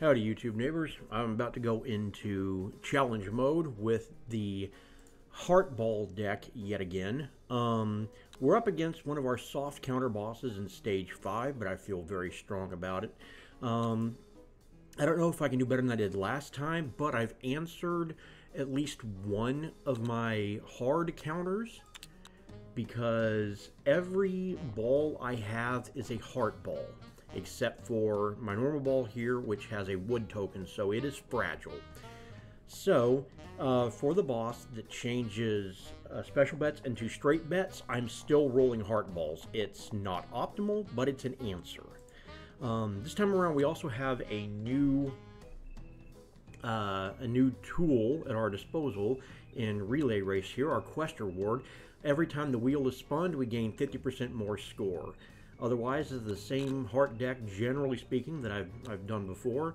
Howdy YouTube neighbors, I'm about to go into challenge mode with the Heart Ball deck yet again. We're up against one of our soft counter bosses in stage 5, but I feel very strong about it. I don't know if I can do better than I did last time, but I've answered at least one of my hard counters because every ball I have is a heart ball, except for my normal ball here, which has a wood token, so it is fragile. So, for the boss that changes special bets into straight bets, I'm still rolling heart balls. It's not optimal, but it's an answer. This time around, we also have a new tool at our disposal in Relay Race here, our Quest Reward. Every time the wheel is spun, we gain 50% more score. Otherwise, it's the same heart deck, generally speaking, that I've done before.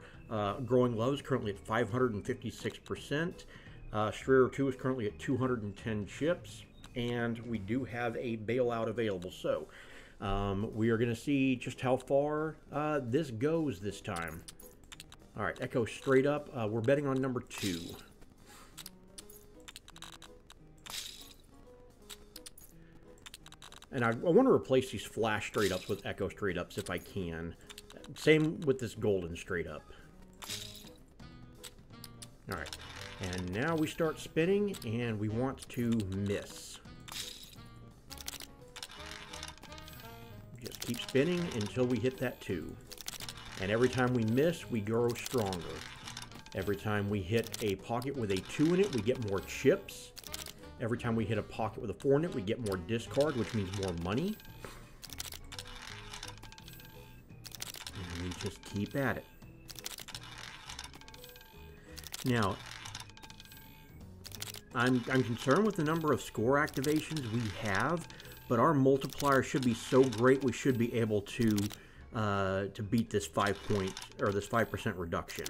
Growing Low is currently at 556%. Strayer 2 is currently at 210 chips. And we do have a bailout available. So, we are going to see just how far this goes this time. Alright, Echo straight up. We're betting on number 2. And I want to replace these flash straight ups with Echo straight ups if I can. Same with this golden straight up. Alright, and now we start spinning and we want to miss. Just keep spinning until we hit that 2. And every time we miss, we grow stronger. Every time we hit a pocket with a 2 in it, we get more chips. Every time we hit a pocket with a 4 in it, we get more discard, which means more money. And we just keep at it. Now, I'm concerned with the number of score activations we have, but our multiplier should be so great we should be able to beat this 5% reduction.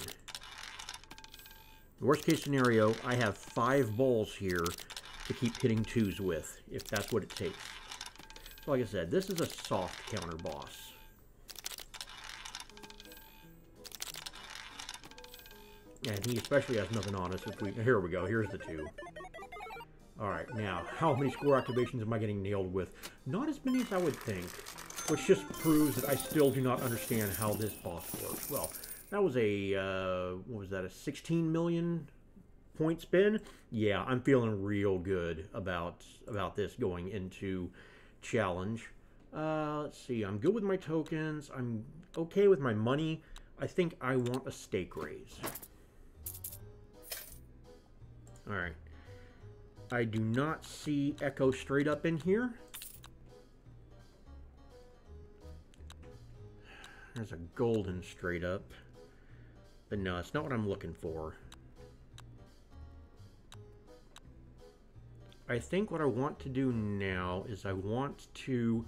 Worst case scenario, I have 5 balls here to keep hitting 2s with, if that's what it takes. So like I said, this is a soft counter boss. And he especially has nothing on us if we... Here we go, here's the 2. Alright, now, how many score activations am I getting nailed with? Not as many as I would think, which just proves that I still do not understand how this boss works. Well, that was a, what was that, a 16 million point spin? Yeah, I'm feeling real good about this going into challenge. Let's see, I'm good with my tokens. I'm okay with my money. I think I want a stake raise. Alright. I do not see Echo straight up in here. There's a golden straight up. But no, it's not what I'm looking for. I think what I want to do now is I want to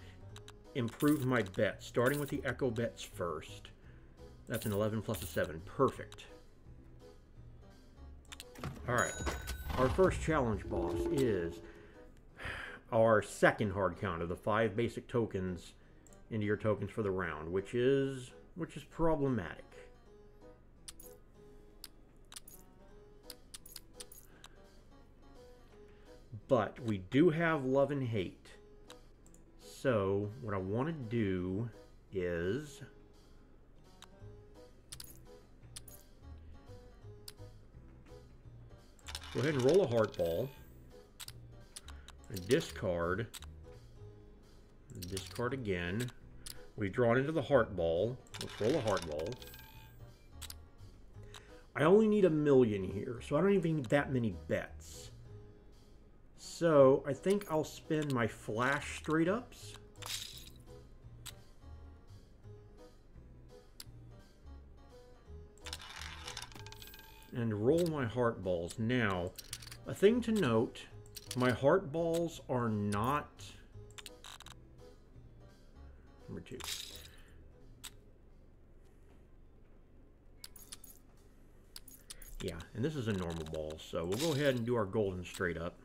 improve my bets, starting with the Echo bets first. That's an 11 plus a 7. Perfect. Alright. Our first challenge boss is our second hard counter, the 5 basic tokens into your tokens for the round, which is problematic. But we do have love and hate. So what I want to do is go ahead and roll a heart ball. And discard again. We draw it into the heart ball. Let's roll a heart ball. I only need 1 million here, so I don't even need that many bets. So I think I'll spin my flash straight ups. And roll my heart balls. Now, a thing to note, my heart balls are not number 2. Yeah, and this is a normal ball, so we'll go ahead and do our golden straight up.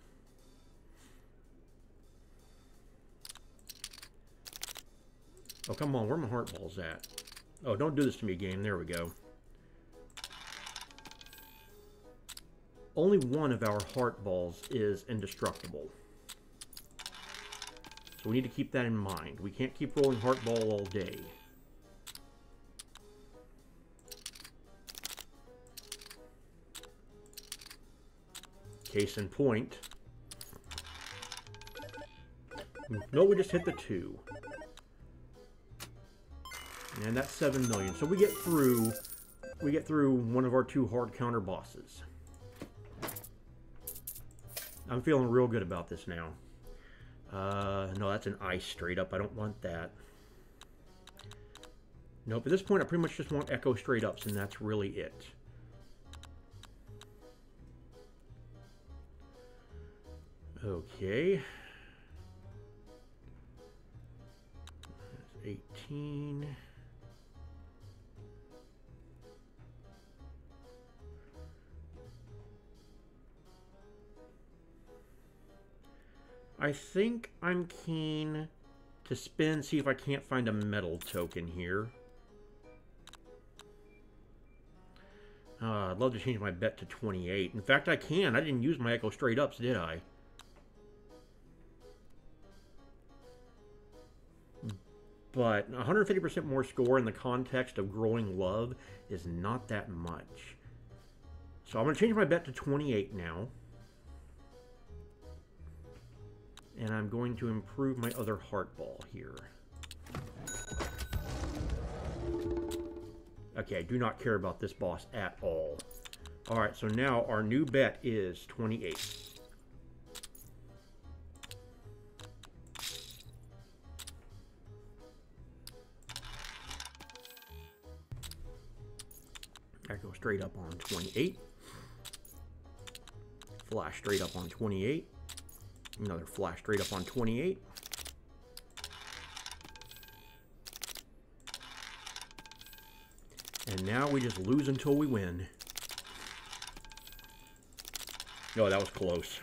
Oh, come on, where are my heart balls at? Oh, don't do this to me, game. There we go. only one of our heart balls is indestructible. So we need to keep that in mind. We can't keep rolling heart ball all day. Case in point. No, we just hit the 2. And that's 7 million. So we get through one of our 2 hard counter bosses. I'm feeling real good about this now. No, that's an ice straight up. I don't want that. Nope, at this point I pretty much just want echo straight ups, and that's really it. Okay. That's 18. I think I'm keen to spin, see if I can't find a metal token here. I'd love to change my bet to 28. In fact, I can. I didn't use my echo straight ups, did I? But 150% more score in the context of growing love is not that much. So I'm going to change my bet to 28 now. And I'm going to improve my other heart ball here. Okay, I do not care about this boss at all. Alright, so now our new bet is 28. I go straight up on 28. Flash straight up on 28. Another flash straight up on 28. And now we just lose until we win. Oh, that was close.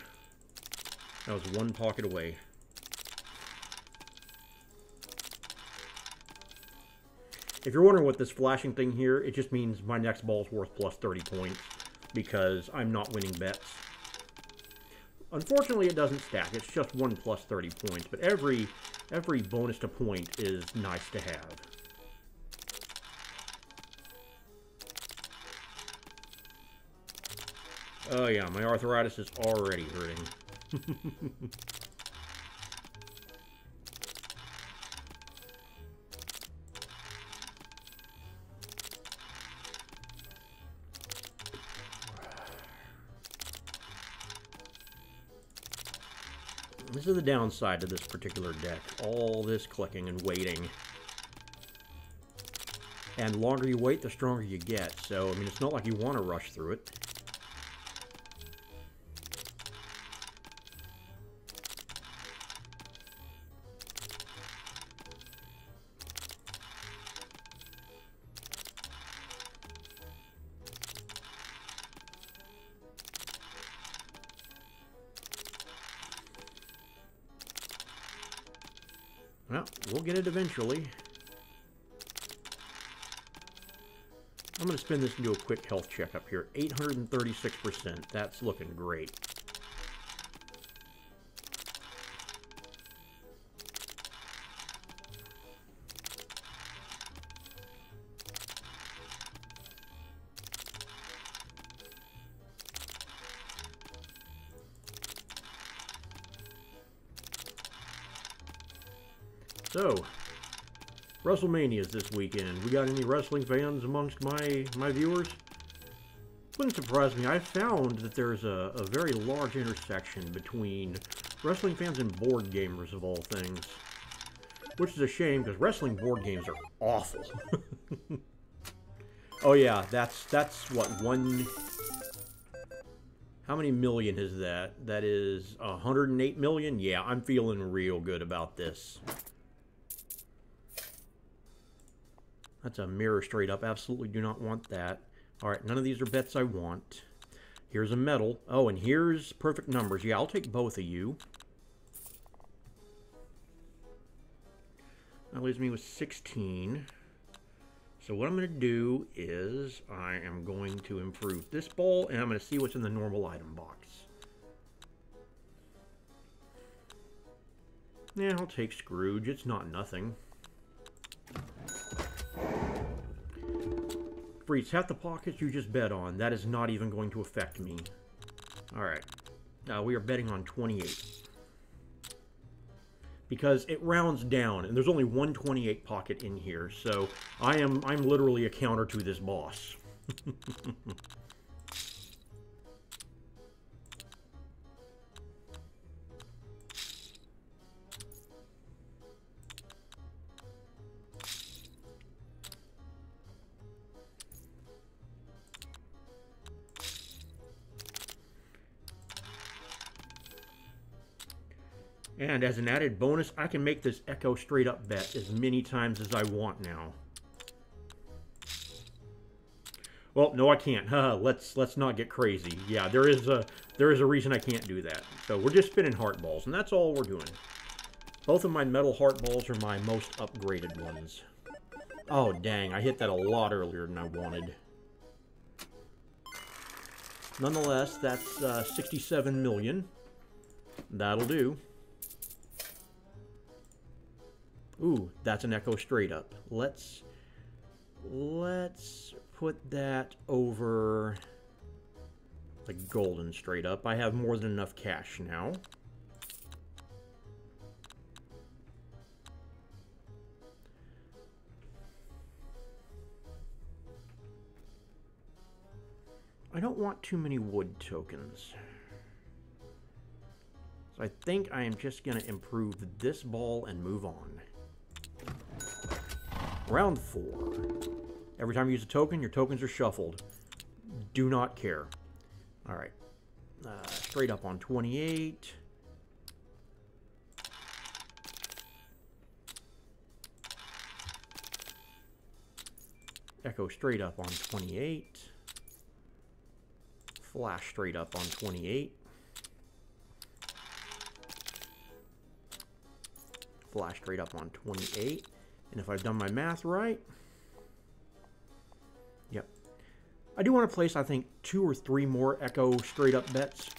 That was one pocket away. If you're wondering what this flashing thing here, it just means my next ball is worth plus 30 points because I'm not winning bets. Unfortunately, it doesn't stack. It's just 1 plus 30 points, but every bonus to point is nice to have. Oh yeah, my arthritis is already hurting. This is the downside to this particular deck. All this clicking and waiting. And the longer you wait, the stronger you get. So, I mean, it's not like you want to rush through it. Well, we'll get it eventually. I'm going to spin this into a quick health checkup here. 836%. That's looking great. So, WrestleMania's this weekend. We got any wrestling fans amongst my viewers? Wouldn't surprise me. I found that there's a very large intersection between wrestling fans and board gamers of all things. Which is a shame, because wrestling board games are awful. Oh yeah, that's what, one... How many million is that? That is 108 million? Yeah, I'm feeling real good about this. That's a mirror straight up. Absolutely do not want that. Alright, none of these are bets I want. Here's a medal. Oh, and here's perfect numbers. Yeah, I'll take both of you. That leaves me with 16. so what I'm going to do is I am going to improve this ball, and I'm going to see what's in the normal item box. Yeah, I'll take Scrooge. It's not nothing. Freeze, half the pockets you just bet on. That is not even going to affect me. Alright. We are betting on 28. Because it rounds down, and there's only one 28 pocket in here, so I'm literally a counter to this boss. And as an added bonus, I can make this Echo straight up bet as many times as I want now. Well, no, I can't. Let's not get crazy. Yeah, there is a reason I can't do that. So we're just spinning heart balls, and that's all we're doing. Both of my metal heart balls are my most upgraded ones. Oh dang, I hit that a lot earlier than I wanted. Nonetheless, that's 67 million. That'll do. Ooh, that's an Echo straight up. Let's put that over the golden straight up. I have more than enough cash now. I don't want too many wood tokens. So I think I am just going to improve this ball and move on. Round 4. Every time you use a token, your tokens are shuffled. Do not care. Alright. Straight up on 28. Echo straight up on 28. Flash straight up on 28. Flash straight up on 28. And if I've done my math right, yep. I do want to place, I think, 2 or 3 more Echo straight up bets.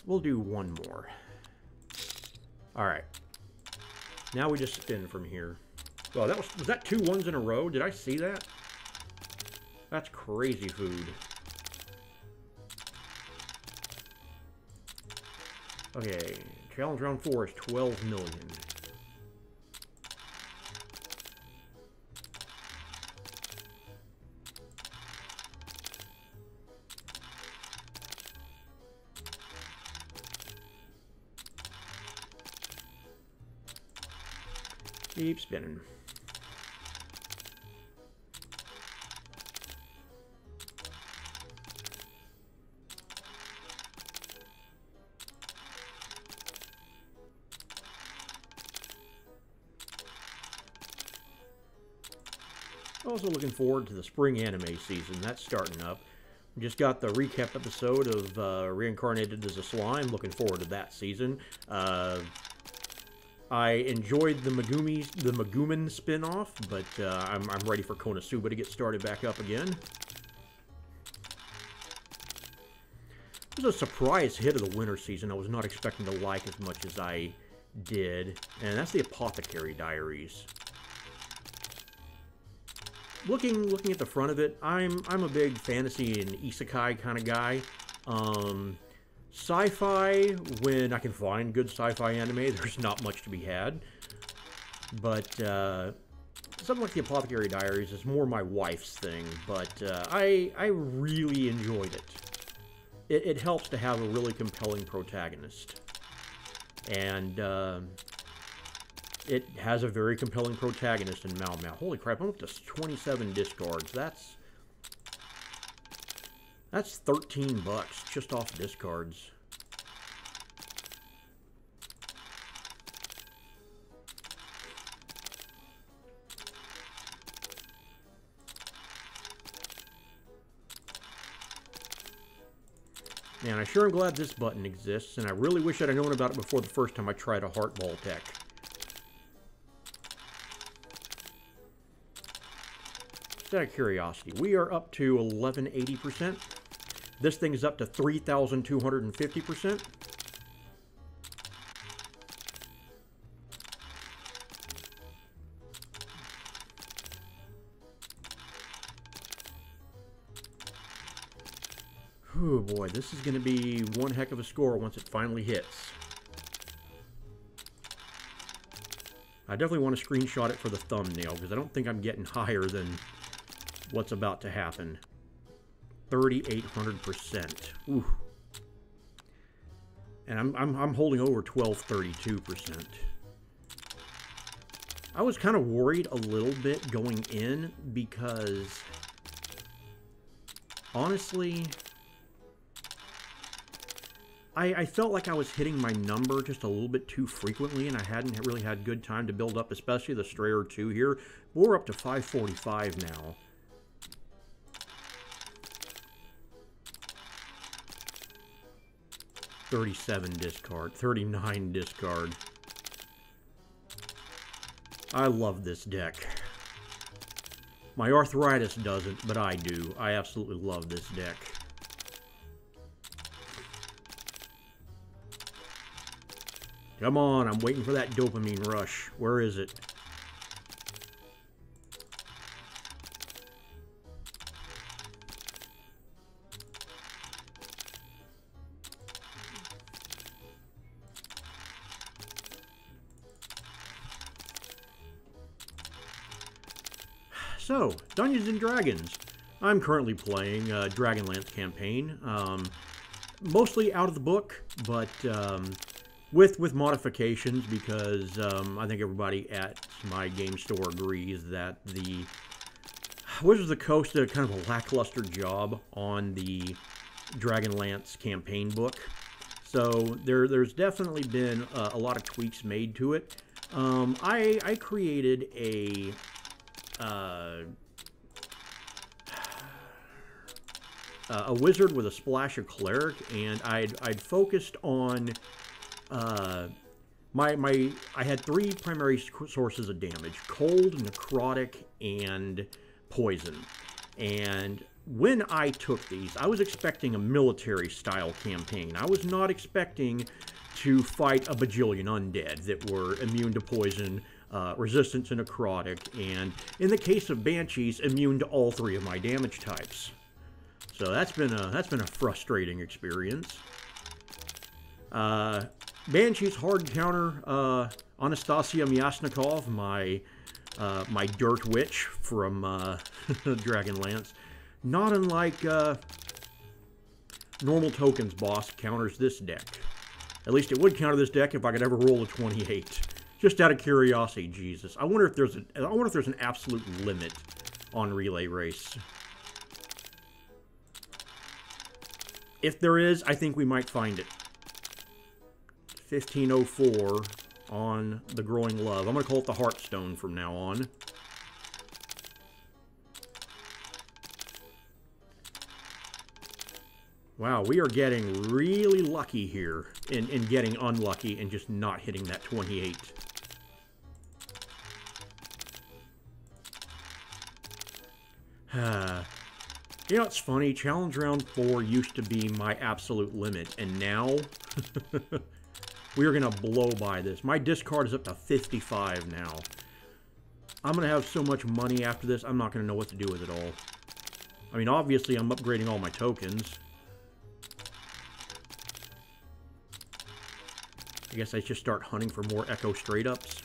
We'll do 1 more. Alright. Now we just spin from here. Well, was that 2 ones in a row? Did I see that? That's crazy food. Okay, challenge round 4 is 12 million. Keep spinning. Also looking forward to the spring anime season. That's starting up. We just got the recap episode of Reincarnated as a Slime. Looking forward to that season. I enjoyed the Megumin spin-off, but I'm ready for Konosuba to get started back up again. It was a surprise hit of the winter season I was not expecting to like as much as I did, and that's the Apothecary Diaries. Looking at the front of it, I'm a big fantasy and isekai kind of guy. Sci-fi, when I can find good sci-fi anime, there's not much to be had. But something like the Apothecary Diaries is more my wife's thing, but I really enjoyed it. It helps to have a really compelling protagonist. And it has a very compelling protagonist in Mao Mao. Holy crap, I'm up to 27 discards. That's 13 bucks just off discards. And I sure am glad this button exists, and I really wish I'd have known about it before the first time I tried a Heartball deck. Just out of curiosity, we are up to 1180%. This thing is up to 3,250%. Oh boy, this is going to be one heck of a score once it finally hits. I definitely want to screenshot it for the thumbnail, because I don't think I'm getting higher than what's about to happen. 3,800%. Ooh. And I'm holding over 1232%. I was kind of worried a little bit going in, because honestly, I felt like I was hitting my number just a little bit too frequently, and I hadn't really had good time to build up, especially the stray or two here. We're up to 545 now. $37 discard, $39 discard. I love this deck. My arthritis doesn't, but I do. I absolutely love this deck. Come on, I'm waiting for that dopamine rush. Where is it? So, Dungeons & Dragons. I'm currently playing Dragonlance campaign. Mostly out of the book, but with modifications, because I think everybody at my game store agrees that the Wizards of the Coast did a kind of a lackluster job on the Dragonlance campaign book. So there's definitely been a lot of tweaks made to it. I created a wizard with a splash of cleric, and I'd focused on I had three primary sources of damage: cold, necrotic, and poison. And when I took these, I was expecting a military-style campaign. I was not expecting to fight a bajillion undead that were immune to poison, resistant to necrotic, and in the case of banshees, immune to all three of my damage types. So that's been a frustrating experience. Banshee's hard counter Anastasia Myasnikov, my dirt witch from Dragonlance. Not unlike normal tokens boss counters this deck. At least it would counter this deck if I could ever roll a 28. Just out of curiosity, Jesus. I wonder if there's an absolute limit on Relay Race. If there is, I think we might find it. 1504 on the Growing Love. I'm going to call it the Heartstone from now on. Wow, we are getting really lucky here in getting unlucky and just not hitting that 28. You know, it's funny. Challenge round 4 used to be my absolute limit, and now we are going to blow by this. My discard is up to 55 now. I'm going to have so much money after this, I'm not going to know what to do with it all. I mean, obviously, I'm upgrading all my tokens. I guess I should start hunting for more Echo straight-ups.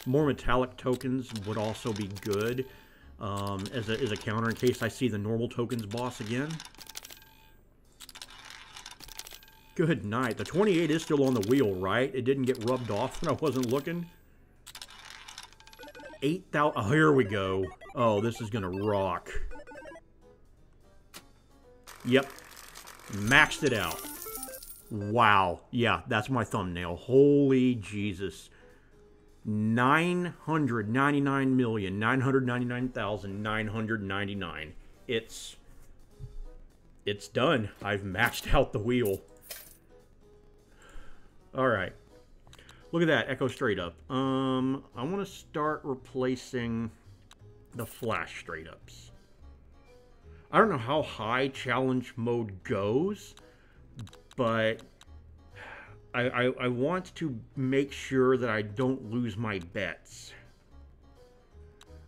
More metallic tokens would also be good as a counter in case I see the normal tokens boss again. Good night. The 28 is still on the wheel, right? It didn't get rubbed off when I wasn't looking. 8,000. Oh, here we go. Oh, this is going to rock. Yep. Maxed it out. Wow. Yeah, that's my thumbnail. Holy Jesus. $999,999,999. It's done. I've maxed out the wheel. All right. Look at that. Echo straight up. I want to start replacing the flash straight ups. I don't know how high challenge mode goes, but I want to make sure that I don't lose my bets.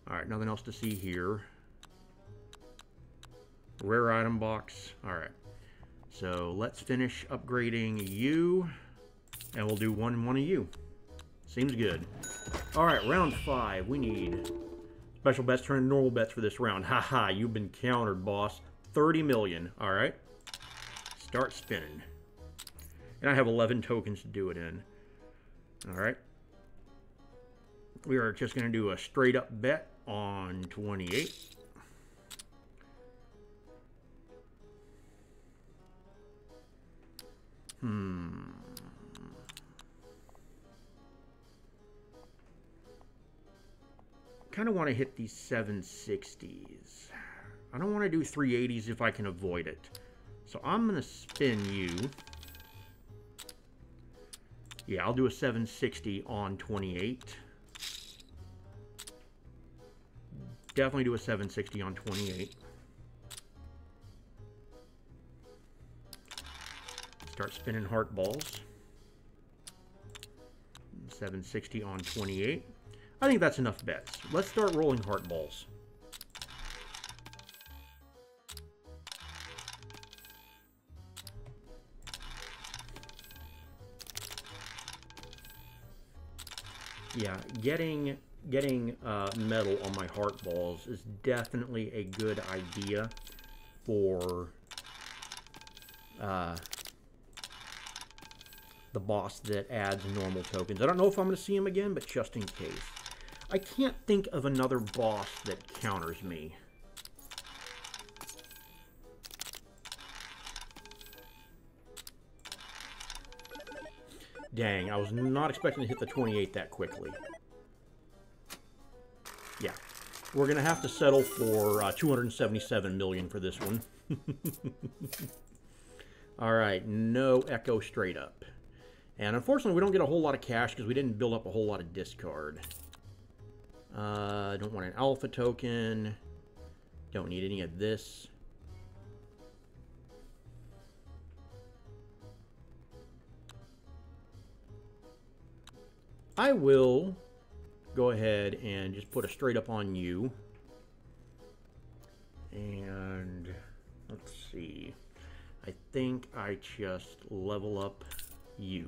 All right, nothing else to see here. Rare item box. All right, so let's finish upgrading you, and we'll do one of you. Seems good. All right, round 5. We need special bets turn into normal bets for this round. Haha, you've been countered, boss. 30 million. All right, start spinning. And I have 11 tokens to do it in. All right. We are just going to do a straight up bet on 28. Kind of want to hit these 760s. I don't want to do 380s if I can avoid it. So I'm going to spin you. Yeah, I'll do a 760 on 28. Definitely do a 760 on 28. Start spinning heart balls. 760 on 28. I think that's enough bets. Let's start rolling heart balls. Yeah, getting metal on my heart balls is definitely a good idea for the boss that adds normal tokens. I don't know if I'm going to see him again, but just in case. I can't think of another boss that counters me. Dang, I was not expecting to hit the 28 that quickly. Yeah, we're going to have to settle for 277 million for this one. All right, no echo straight up. And unfortunately, we don't get a whole lot of cash because we didn't build up a whole lot of discard. Don't want an alpha token. Don't need any of this. I will go ahead and just put a straight up on you. And let's see. I think I just level up you.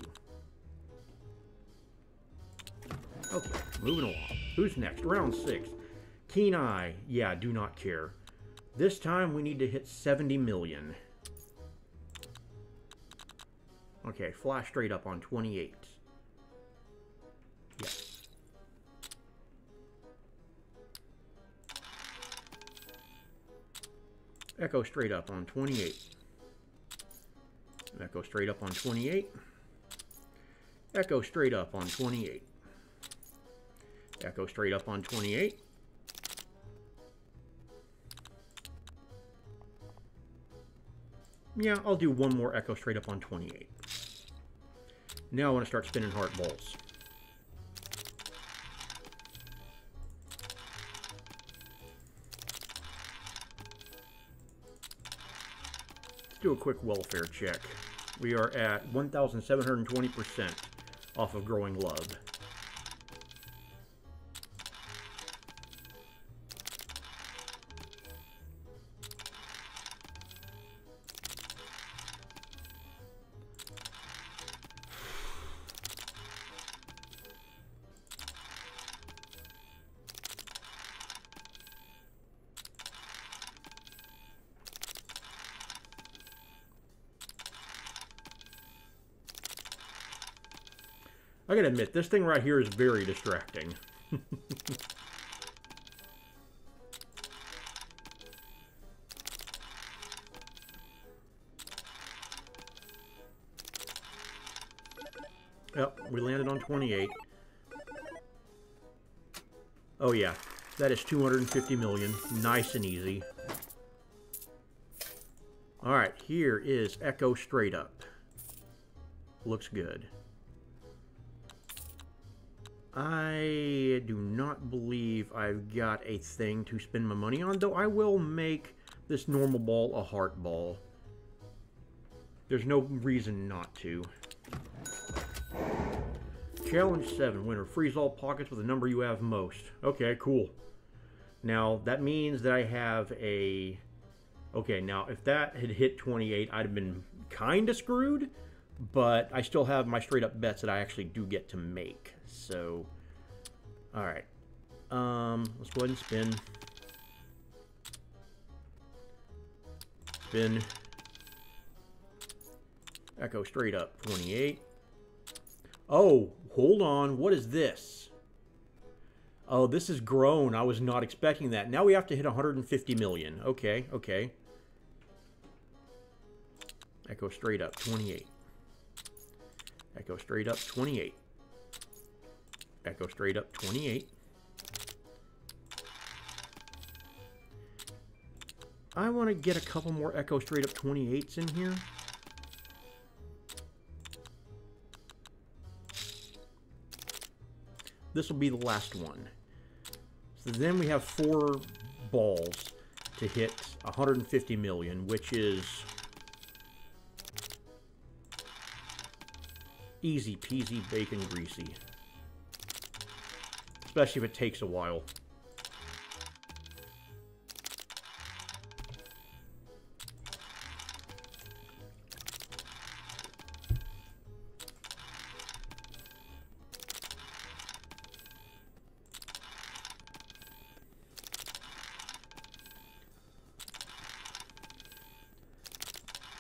Okay, moving along. Who's next? Round 6. Keen Eye. Yeah, do not care. This time we need to hit 70 million. Okay, flash straight up on 28. Yes. Echo straight up on 28. Echo straight up on 28. Echo straight up on 28. Echo straight up on 28. Yeah, I'll do one more echo straight up on 28. Now I want to start spinning heart balls. Let's do a quick welfare check. We are at 1,720% off of Growing Love. I gotta admit, this thing right here is very distracting. Yep, we landed on 28. Oh yeah, that is 250 million. Nice and easy. Alright, here is Echo Straight Up. Looks good. I do not believe I've got a thing to spend my money on, though I will make this normal ball a heart ball. There's no reason not to. Challenge 7. Winner. Freeze all pockets with the number you have most. Okay, cool. Now, that means that I have a... Okay, now, if that had hit 28, I'd have been kind of screwed. But I still have my straight-up bets that I actually do get to make. So, alright. Let's go ahead and spin. Spin. Echo Straight Up, 28. Oh, hold on. What is this? Oh, this is grown. I was not expecting that. Now we have to hit 150 million. Okay, okay. Echo Straight Up, 28. Echo Straight Up, 28. Echo Straight Up, 28. I want to get a couple more Echo Straight Up 28s in here. This will be the last one. So then we have 4 balls to hit 150 million, which is easy peasy bacon greasy. Especially if it takes a while.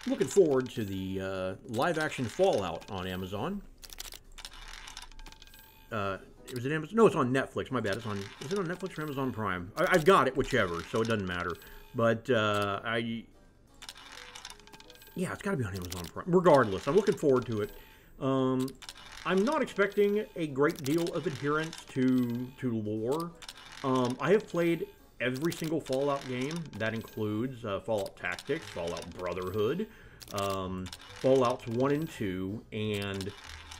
Looking forward to the live-action Fallout on Amazon. Was it Amazon? No, it's on Netflix. My bad. Is it on Netflix or Amazon Prime? I've got it, whichever, so it doesn't matter. But yeah, it's got to be on Amazon Prime. Regardless, I'm looking forward to it. I'm not expecting a great deal of adherence to lore. I have played every single Fallout game. That includes Fallout Tactics, Fallout Brotherhood, Fallouts 1 and 2, and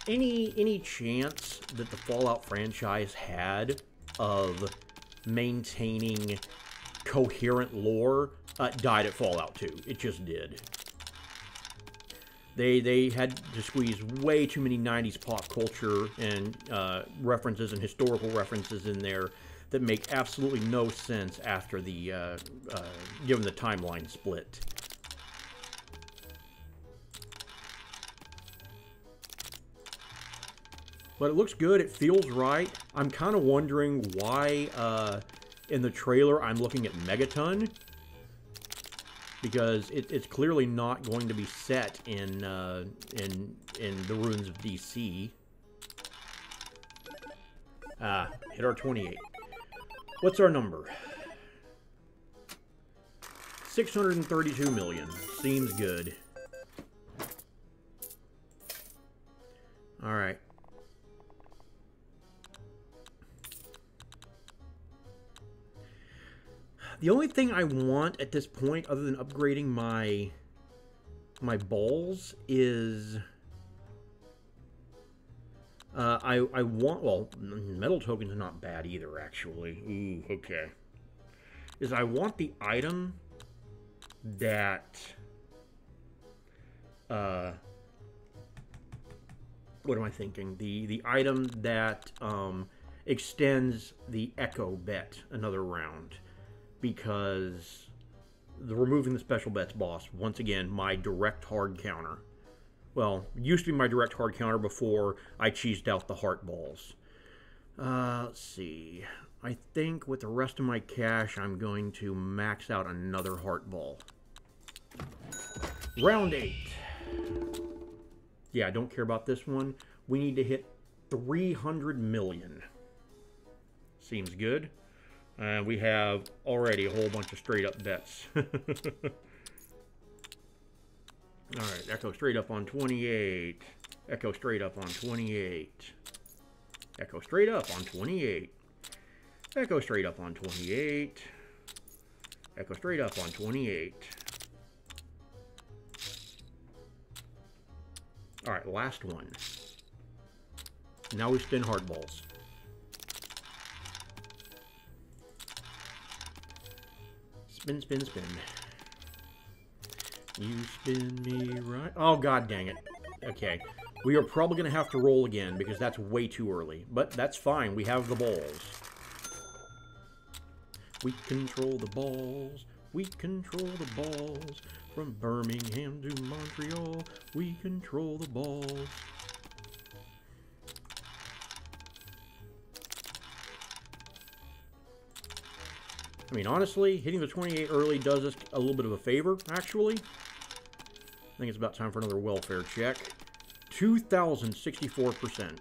any chance that the Fallout franchise had of maintaining coherent lore died at Fallout 2. It just did. They had to squeeze way too many 90s pop culture and references and historical references in there that make absolutely no sense after the given the timeline split. But it looks good. It feels right. I'm kind of wondering why in the trailer I'm looking at Megaton, because it's clearly not going to be set in the ruins of DC. Hit our 28. What's our number? 632 million. Seems good. All right. The only thing I want at this point, other than upgrading my balls, is I want, well, metal tokens are not bad either, actually. Ooh, okay. Is I want the item that what am I thinking? The item that extends the Echo bet another round. Because removing the special bets boss, once again, my direct hard counter. Well, used to be my direct hard counter before I cheesed out the heart balls. Let's see. I think with the rest of my cash, I'm going to max out another heart ball. Round 8. Yeah, I don't care about this one. We need to hit 300 million. Seems good. And we have already a whole bunch of straight up bets. Alright, Echo Straight Up on 28. Echo Straight Up on 28. Echo Straight Up on 28. Echo straight up on 28. Echo straight up on 28. Alright, last one. Now we spin hardballs. Spin, spin, spin. You spin me right. Oh, god dang it. Okay. We are probably going to have to roll again because that's way too early. But that's fine. We have the balls. We control the balls. We control the balls. From Birmingham to Montreal, we control the balls. I mean, honestly, hitting the 28 early does us a little bit of a favor, actually. I think it's about time for another welfare check. 2,064%.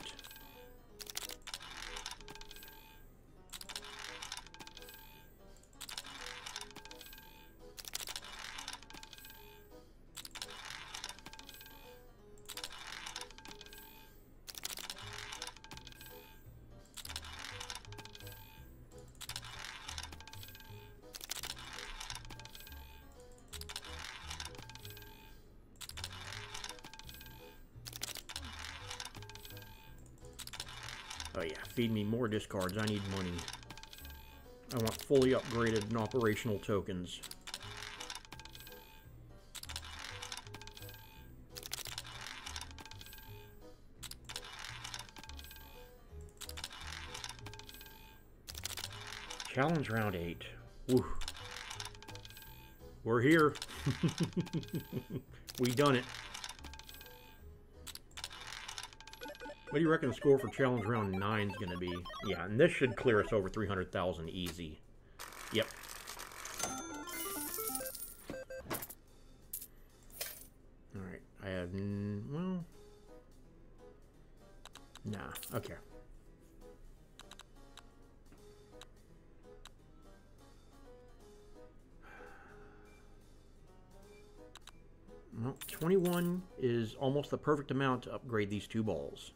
Oh yeah, feed me more discards. I need money. I want fully upgraded and operational tokens. Challenge round 8. Woo. We're here. We done it. What do you reckon the score for challenge round 9 is going to be? Yeah, and this should clear us over 300,000 easy. Yep. Alright, I have... well... nah, okay. Well, 21 is almost the perfect amount to upgrade these 2 balls.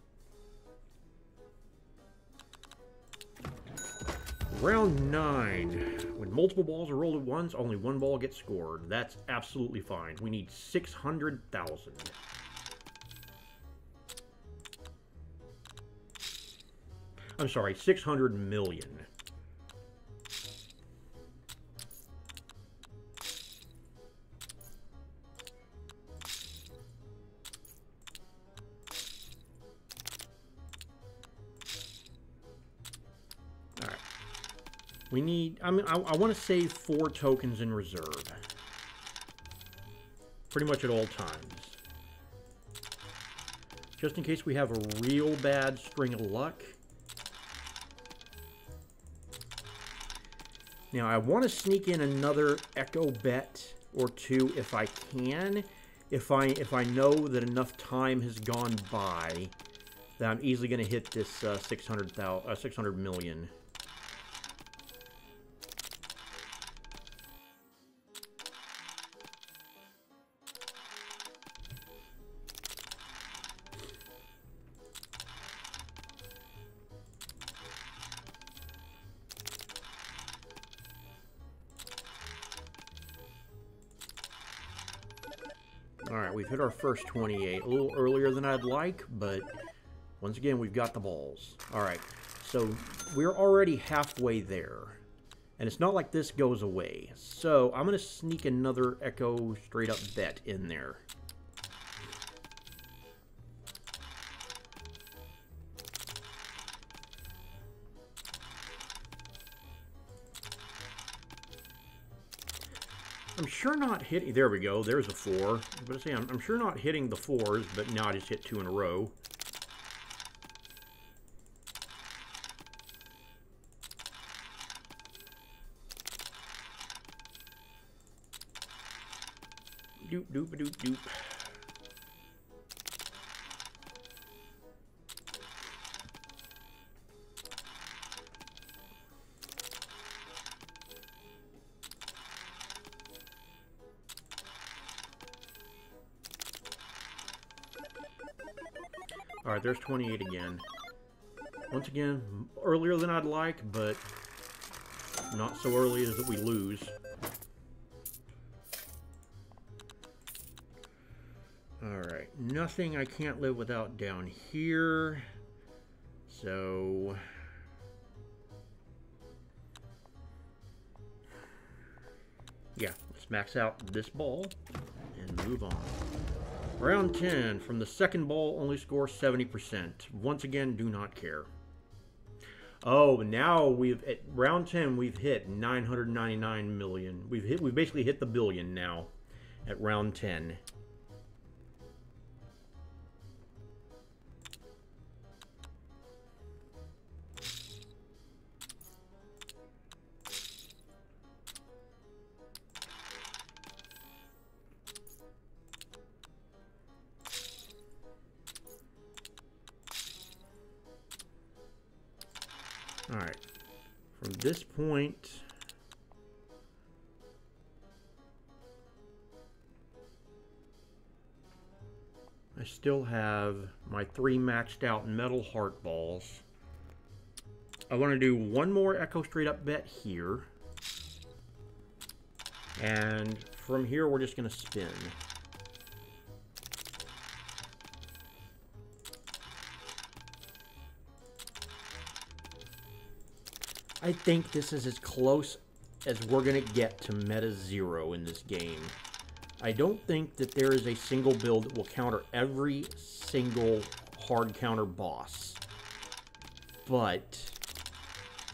Round 9. When multiple balls are rolled at once, only one ball gets scored. That's absolutely fine. We need 600,000. I'm sorry, 600 million. We need, I want to save 4 tokens in reserve. Pretty much at all times. Just in case we have a real bad string of luck. Now, I want to sneak in another Echo bet or 2 if I can. If I know that enough time has gone by that I'm easily going to hit this 600 million. Alright, we've hit our first 28. A little earlier than I'd like, but once again, we've got the balls. Alright, so we're already halfway there. And it's not like this goes away. So I'm going to sneak another Echo straight up bet in there. I'm sure not hitting... There we go. There's a 4. But see, I'm sure not hitting the 4s, but now I just hit 2 in a row. Doop, doop, doop, doop. Alright, there's 28 again. Once again, earlier than I'd like, but Not so early as that we lose. Alright, nothing I can't live without down here. So... yeah, let's max out this ball and move on. Round 10. From the second ball, only score 70%. Once again, do not care. Oh, now at round 10, we've hit 999 million. We've basically hit the billion now at round 10. Alright, from this point, I still have my 3 maxed out metal heart balls. I want to do one more Echo straight up bet here. And from here, we're just going to spin. I think this is as close as we're going to get to meta 0 in this game. I don't think that there is a single build that will counter every single hard counter boss. But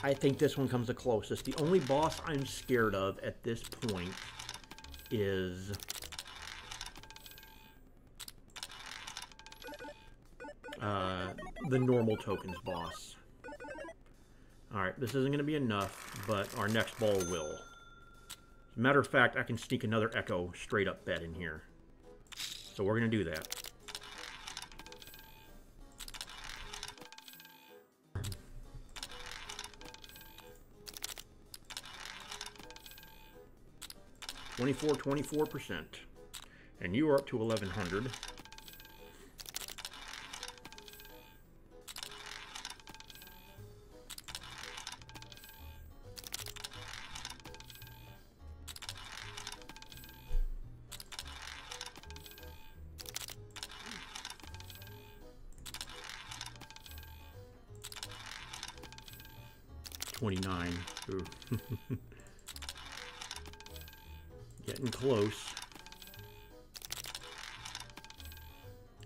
I think this one comes the closest. The only boss I'm scared of at this point is... the normal tokens boss. Alright, this isn't going to be enough, but our next ball will. As a matter of fact, I can sneak another Echo straight up bet in here. So we're going to do that. $24%. And you are up to 1,100. $29. Getting close.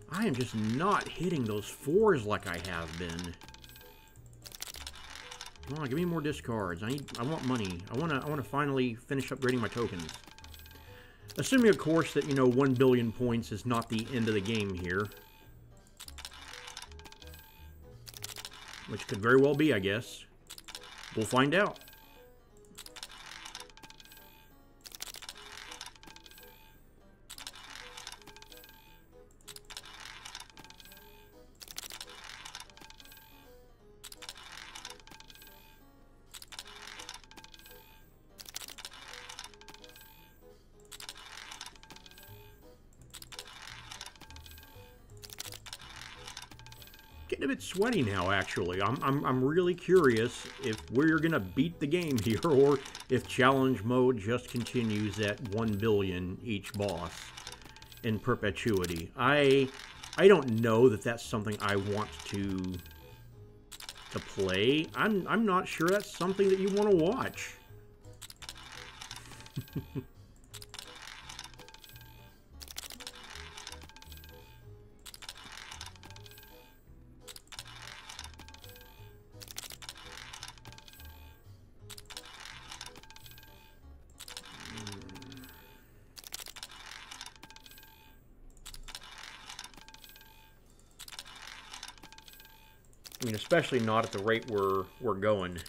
I am just not hitting those 4s like I have been. Come on, give me more discards. I want money. I want to finally finish upgrading my tokens. Assuming, of course, that 1 billion points is not the end of the game here, which could very well be, I guess. We'll find out. Getting a bit sweaty now, actually. I'm really curious if we're gonna beat the game here, or if challenge mode just continues at 1 billion each boss in perpetuity. I don't know that that's something I want to play. I'm not sure that's something that you want to watch. I mean, especially not at the rate we're going.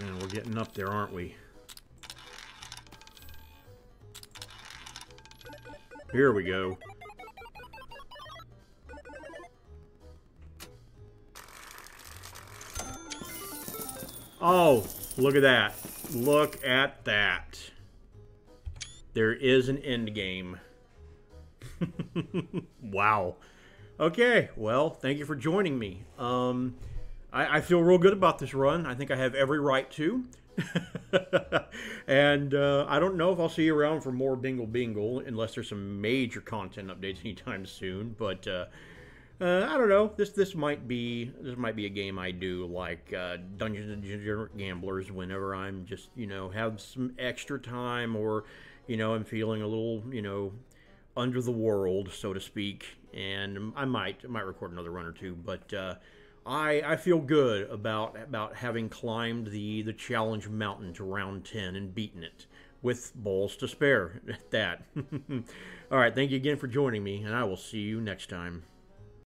Man, we're getting up there, aren't we? Here we go. Oh, look at that. Look at that. There is an end game. Wow. Okay, well, thank you for joining me. I feel real good about this run. I think I have every right to. And I don't know if I'll see you around for more Bingle Bingle unless there's some major content updates anytime soon. But I don't know. This might be a game I do like Dungeons and Degenerate Gamblers whenever I'm just have some extra time, or I'm feeling a little under the world, so to speak, and I might record another run or two. But I feel good about having climbed the challenge mountain to round 10 and beaten it with balls to spare at that. All right, thank you again for joining me, and I will see you next time.